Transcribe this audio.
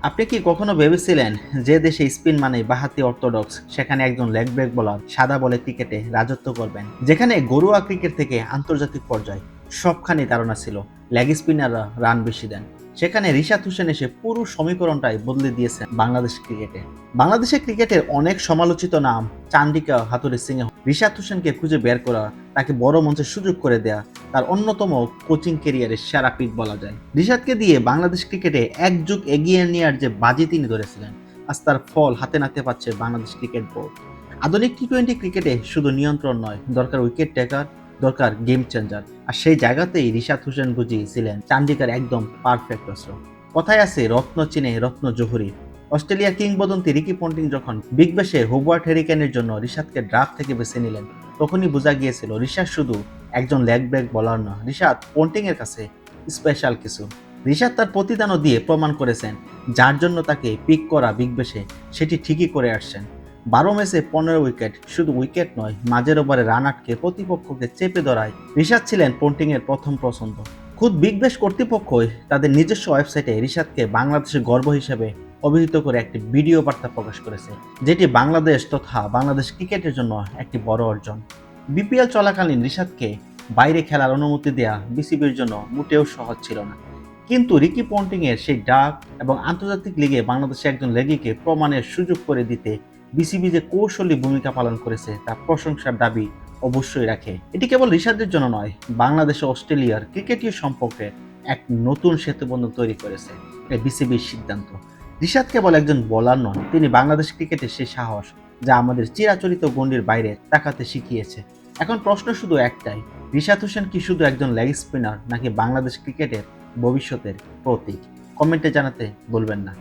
আপনি কি কখনো ভেবেছিলেন যে দেশে স্পিন মানে বাঁহাতি অর্থোডক্স সেখানে একজন লেগ ব্রেক বোলার সাদা বলে ক্রিকেটে রাজত্ব করবেন? যেখানে ঘরোয়া ক্রিকেট থেকে আন্তর্জাতিক পর্যায়ে সবখানে ধারণা ছিল লেগ স্পিনাররা রান বেশি দেন, সেখানে রিশাদ হোসেন এসে পুরো সমীকরণটাই বদলে দিয়েছেন বাংলাদেশ ক্রিকেটে। বাংলাদেশের ক্রিকেটের অনেক সমালোচিত নাম চান্ডিকা হাতুড়ি সিং রিশাদ হোসেনকে খুঁজে বের করা, তাকে বড় মঞ্চে সুযোগ করে দেয়া তার অন্যতম কোচিং ক্যারিয়ারের সেরা পিক বলা যায়। রিশাদকে দিয়ে বাংলাদেশ ক্রিকেটে এক যুগ এগিয়ে নেওয়ার যে বাজি তিনি ধরেছিলেন, আজ তার ফল হাতে নাতে পাচ্ছে বাংলাদেশ ক্রিকেট বোর্ড। আধুনিক টি-20 ক্রিকেটে শুধু নিয়ন্ত্রণ নয়, দরকার উইকেট টেকার, দরকার গেম চেঞ্জার। আর সেই জায়গাতেই রিশাদ হোসেন বুঝিয়েছিলেন চান্ডিকার একদম পারফেক্ট অস্ত্র। কথায় আছে রত্ন চিনে রত্ন জহুরি। অস্ট্রেলিয়া কিংবদন্তি রিকি পন্টিং যখন বিগ ব্যাশে হোবার্ট হ্যারিকেনের জন্য রিশাদকে ড্রাফট থেকে বেছে নিলেন, তখনই বোঝা গিয়েছিল রিশাদ শুধু একজন লেগ ব্রেক বোলার না, রিশাদ পন্টিং এর কাছে স্পেশাল কিছু। রিশাদ তার প্রতিদানও দিয়ে প্রমাণ করেছেন যার জন্য তাকে পিক করা বিগ ব্যাশে সেটি ঠিকই করে আসছেন। 12 ম্যাচে 15 উইকেট, শুধু উইকেট নয়, মাঝের ওভারে রান আটকে প্রতিপক্ষকে চেপে ধরায় রিশাদ ছিলেন পন্টিং এর প্রথম পছন্দ। খুদ বিগ ব্যাশ কর্তৃপক্ষই তাদের নিজস্ব ওয়েবসাইটে রিশাদকে বাংলাদেশের গর্ব হিসেবে অভিহিত করে একটি ভিডিও বার্তা প্রকাশ করেছে, যেটি বাংলাদেশ তথা বাংলাদেশ ক্রিকেটের জন্য একটি বড় অর্জন। বিপিএল চলাকালীন রিশাদকে বাইরে খেলার অনুমতি দেয়া বিসিবির জন্য মোটেও সহজ ছিল না, কিন্তু রিকি পন্টিং এর সেই ডাক এবং আন্তর্জাতিক লিগে বাংলাদেশে একজন লেগিকে প্রমাণের সুযোগ করে দিতে বিসিবি যে কৌশলী ভূমিকা পালন করেছে তা প্রশংসার দাবি অবশ্যই রাখে। এটি কেবল রিশাদের জন্য নয়, বাংলাদেশ ও অস্ট্রেলিয়ার ক্রিকেটীয় সম্পর্কে এক নতুন সেতুবন্ধন তৈরি করেছে এই বিসিবির সিদ্ধান্ত। রিশাদ কেবল একজন বোলার নন, তিনি বাংলাদেশ ক্রিকেটের সেই সাহস যা আমাদের চিরাচরিত গণ্ডির বাইরে তাকাতে শিখিয়েছে। এখন প্রশ্ন শুধু একটাই, রিশাদ হোসেন কি শুধু একজন লেগ স্পিনার নাকি বাংলাদেশ ক্রিকেটের ভবিষ্যতের প্রতীক? কমেন্টে জানাতে ভুলবেন না।